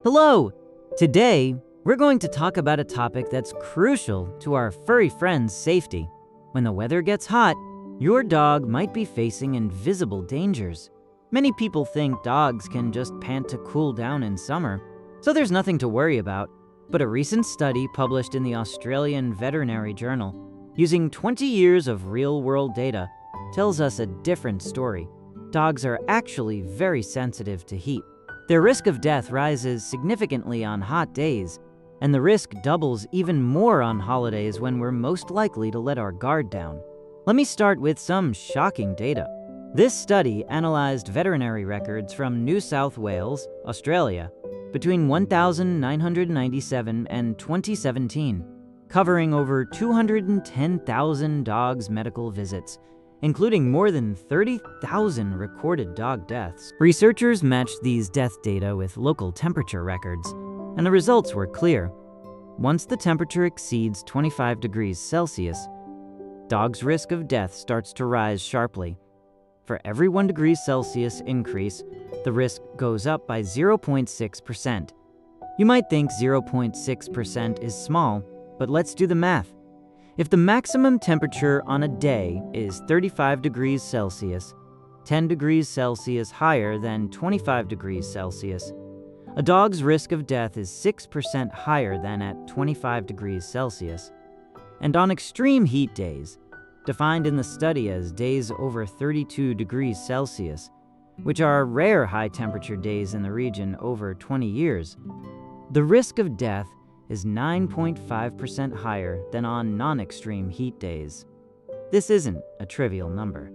Hello! Today, we're going to talk about a topic that's crucial to our furry friends' safety. When the weather gets hot, your dog might be facing invisible dangers. Many people think dogs can just pant to cool down in summer, so there's nothing to worry about. But a recent study published in the Australian Veterinary Journal, using 20 years of real-world data, tells us a different story. Dogs are actually very sensitive to heat. Their risk of death rises significantly on hot days, and the risk doubles even more on holidays when we're most likely to let our guard down. Let me start with some shocking data. This study analyzed veterinary records from New South Wales, Australia, between 1997 and 2017, covering over 210,000 dogs' medical visits, including more than 30,000 recorded dog deaths. Researchers matched these death data with local temperature records, and the results were clear. Once the temperature exceeds 25 degrees Celsius, dogs' risk of death starts to rise sharply. For every 1 degree Celsius increase, the risk goes up by 0.6%. You might think 0.6% is small, but let's do the math. If the maximum temperature on a day is 35 degrees Celsius, 10 degrees Celsius higher than 25 degrees Celsius, a dog's risk of death is 6% higher than at 25 degrees Celsius. And on extreme heat days, defined in the study as days over 32 degrees Celsius, which are rare high-temperature days in the region over 20 years, the risk of death is 9.5% higher than on non-extreme heat days. This isn't a trivial number.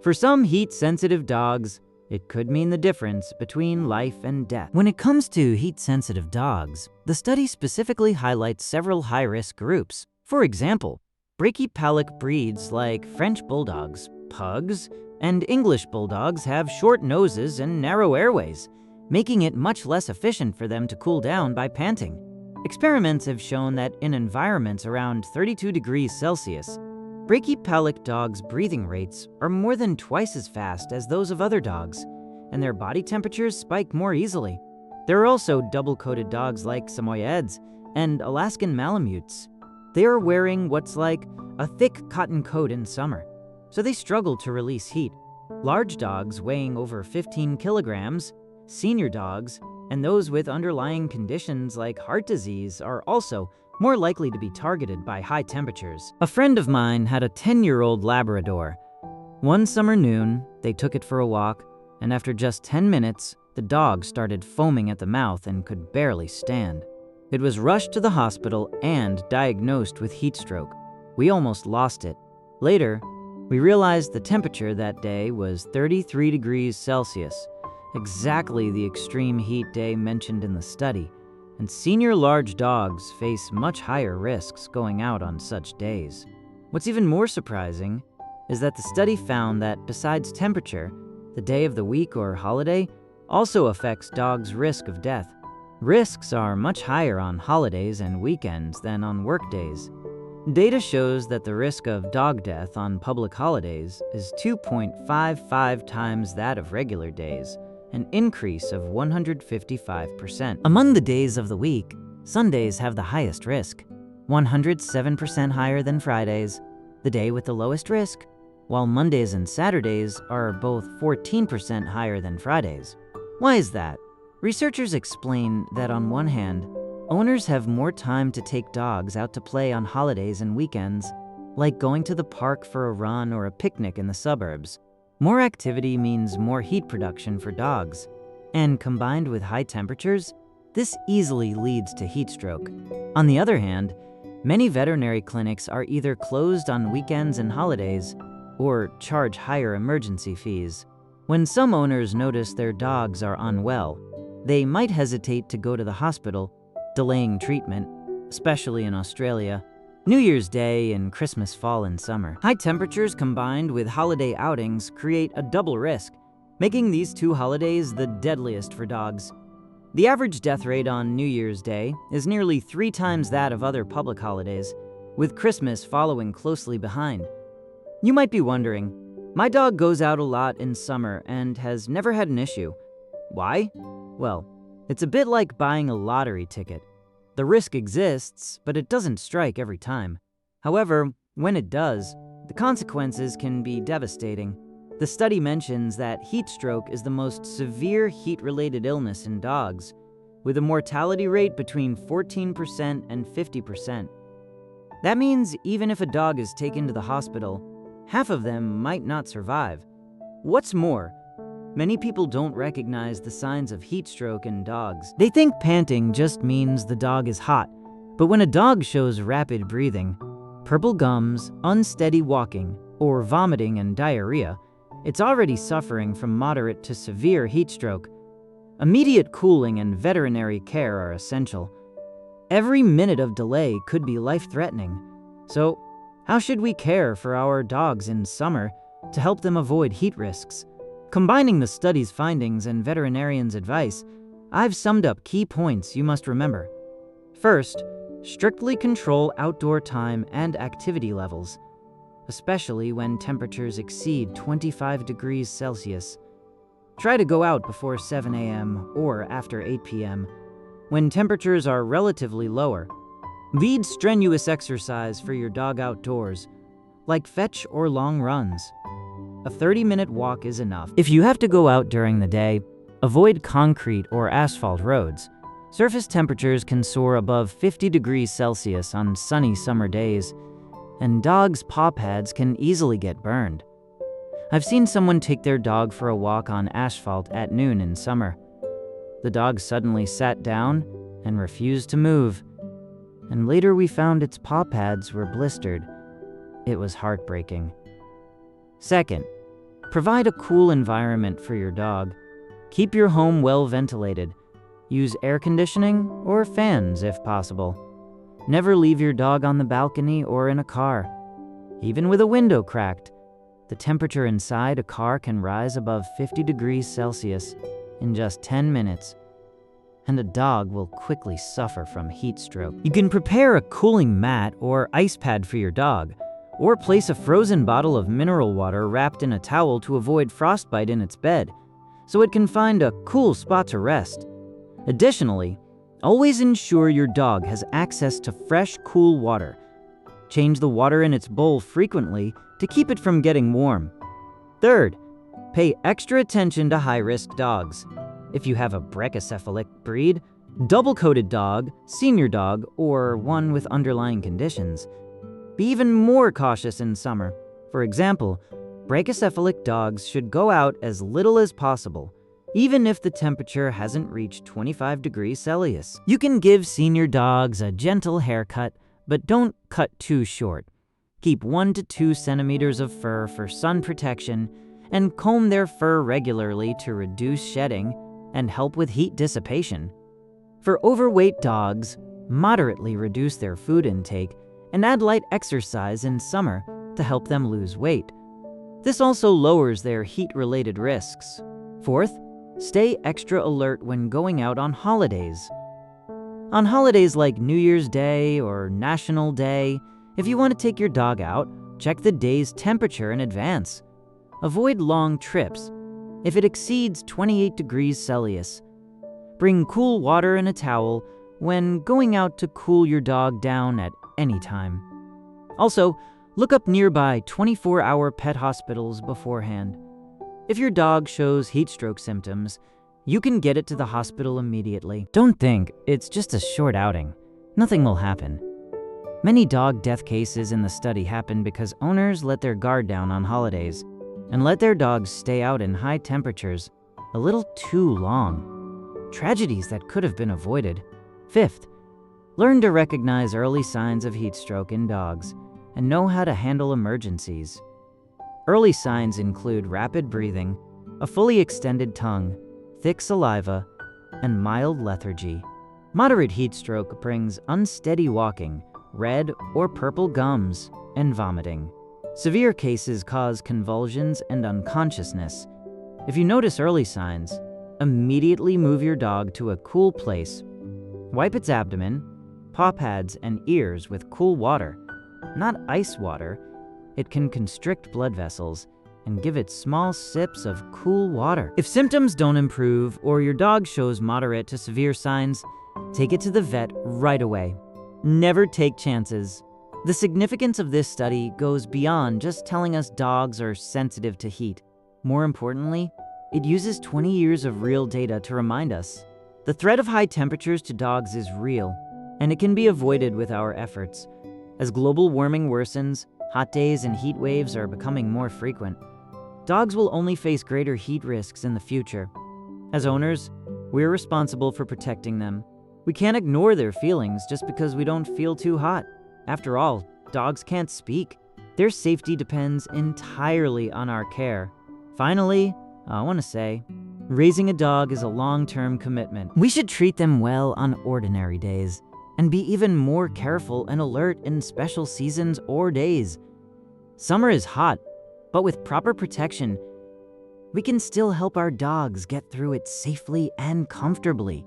For some heat-sensitive dogs, it could mean the difference between life and death. When it comes to heat-sensitive dogs, the study specifically highlights several high-risk groups. For example, brachycephalic breeds like French Bulldogs, Pugs, and English Bulldogs have short noses and narrow airways, making it much less efficient for them to cool down by panting. Experiments have shown that in environments around 32 degrees Celsius, brachycephalic dogs' breathing rates are more than twice as fast as those of other dogs, and their body temperatures spike more easily. There are also double-coated dogs like samoyeds and Alaskan malamutes. They are wearing what's like a thick cotton coat in summer, so they struggle to release heat. Large dogs weighing over 15 kilograms, senior dogs, and those with underlying conditions like heart disease are also more likely to be targeted by high temperatures. A friend of mine had a 10-year-old Labrador. One summer noon, they took it for a walk, and after just 10 minutes, the dog started foaming at the mouth and could barely stand. It was rushed to the hospital and diagnosed with heatstroke. We almost lost it. Later, we realized the temperature that day was 33 degrees Celsius, exactly the extreme heat day mentioned in the study, and senior large dogs face much higher risks going out on such days. What's even more surprising is that the study found that besides temperature, the day of the week or holiday also affects dogs' risk of death. Risks are much higher on holidays and weekends than on workdays. Data shows that the risk of dog death on public holidays is 2.55 times that of regular days, an increase of 155%. Among the days of the week, Sundays have the highest risk, 107% higher than Fridays, the day with the lowest risk, while Mondays and Saturdays are both 14% higher than Fridays. Why is that? Researchers explain that on one hand, owners have more time to take dogs out to play on holidays and weekends, like going to the park for a run or a picnic in the suburbs. More activity means more heat production for dogs, and combined with high temperatures, this easily leads to heat stroke. On the other hand, many veterinary clinics are either closed on weekends and holidays or charge higher emergency fees. When some owners notice their dogs are unwell, they might hesitate to go to the hospital, delaying treatment, especially in Australia. New Year's Day and Christmas fall and summer. High temperatures combined with holiday outings create a double risk, making these two holidays the deadliest for dogs. The average death rate on New Year's Day is nearly 3 times that of other public holidays, with Christmas following closely behind. You might be wondering, my dog goes out a lot in summer and has never had an issue. Why? Well, It's a bit like buying a lottery ticket. The risk exists, but it doesn't strike every time. However, when it does, the consequences can be devastating. The study mentions that heat stroke is the most severe heat-related illness in dogs, with a mortality rate between 14% and 50%. That means even if a dog is taken to the hospital, half of them might not survive. What's more, many people don't recognize the signs of heat stroke in dogs. They think panting just means the dog is hot, but when a dog shows rapid breathing, purple gums, unsteady walking, or vomiting and diarrhea, it's already suffering from moderate to severe heat stroke. Immediate cooling and veterinary care are essential. Every minute of delay could be life-threatening. So, how should we care for our dogs in summer to help them avoid heat risks? Combining the study's findings and veterinarians' advice, I've summed up key points you must remember. First, strictly control outdoor time and activity levels, especially when temperatures exceed 25 degrees Celsius. Try to go out before 7 a.m. or after 8 p.m., when temperatures are relatively lower. Lead strenuous exercise for your dog outdoors, like fetch or long runs. A 30-minute walk is enough. If you have to go out during the day, avoid concrete or asphalt roads. Surface temperatures can soar above 50 degrees Celsius on sunny summer days, and dogs' paw pads can easily get burned. I've seen someone take their dog for a walk on asphalt at noon in summer. The dog suddenly sat down and refused to move, and later we found its paw pads were blistered. It was heartbreaking. Second, provide a cool environment for your dog. Keep your home well ventilated. Use air conditioning or fans if possible. Never leave your dog on the balcony or in a car. Even with a window cracked, the temperature inside a car can rise above 50 degrees Celsius in just 10 minutes, and a dog will quickly suffer from heat stroke. You can prepare a cooling mat or ice pad for your dog, or place a frozen bottle of mineral water wrapped in a towel to avoid frostbite in its bed, so it can find a cool spot to rest. Additionally, always ensure your dog has access to fresh, cool water. Change the water in its bowl frequently to keep it from getting warm. Third, pay extra attention to high-risk dogs. If you have a brachycephalic breed, double-coated dog, senior dog, or one with underlying conditions, be even more cautious in summer. For example, brachycephalic dogs should go out as little as possible, even if the temperature hasn't reached 25 degrees Celsius. You can give senior dogs a gentle haircut, but don't cut too short. Keep 1 to 2 centimeters of fur for sun protection, and comb their fur regularly to reduce shedding and help with heat dissipation. For overweight dogs, moderately reduce their food intake and add light exercise in summer to help them lose weight. This also lowers their heat-related risks. Fourth, stay extra alert when going out on holidays. On holidays like New Year's Day or National Day, if you want to take your dog out, check the day's temperature in advance. Avoid long trips if it exceeds 28 degrees Celsius. Bring cool water and a towel when going out to cool your dog down at any time. Also, look up nearby 24-hour pet hospitals beforehand. If your dog shows heat stroke symptoms, you can get it to the hospital immediately. Don't think it's just a short outing. Nothing will happen. Many dog death cases in the study happen because owners let their guard down on holidays and let their dogs stay out in high temperatures a little too long. Tragedies that could have been avoided. Fifth, learn to recognize early signs of heat stroke in dogs and know how to handle emergencies. Early signs include rapid breathing, a fully extended tongue, thick saliva, and mild lethargy. Moderate heat stroke brings unsteady walking, red or purple gums, and vomiting. Severe cases cause convulsions and unconsciousness. If you notice early signs, immediately move your dog to a cool place. Wipe its abdomen, paw pads, and ears with cool water, not ice water. It can constrict blood vessels and give it small sips of cool water. If symptoms don't improve or your dog shows moderate to severe signs, take it to the vet right away. Never take chances. The significance of this study goes beyond just telling us dogs are sensitive to heat. More importantly, it uses 20 years of real data to remind us the threat of high temperatures to dogs is real, and it can be avoided with our efforts. As global warming worsens, hot days and heat waves are becoming more frequent. Dogs will only face greater heat risks in the future. As owners, we're responsible for protecting them. We can't ignore their feelings just because we don't feel too hot. After all, dogs can't speak. Their safety depends entirely on our care. Finally, I want to say, raising a dog is a long-term commitment. We should treat them well on ordinary days and be even more careful and alert in special seasons or days. Summer is hot, but with proper protection, we can still help our dogs get through it safely and comfortably.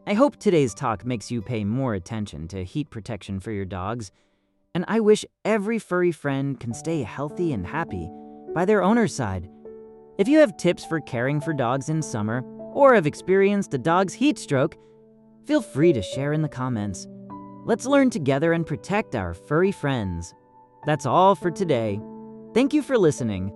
I hope today's talk makes you pay more attention to heat protection for your dogs, and I wish every furry friend can stay healthy and happy by their owner's side. If you have tips for caring for dogs in summer or have experienced a dog's heat stroke, feel free to share in the comments. Let's learn together and protect our furry friends. That's all for today. Thank you for listening.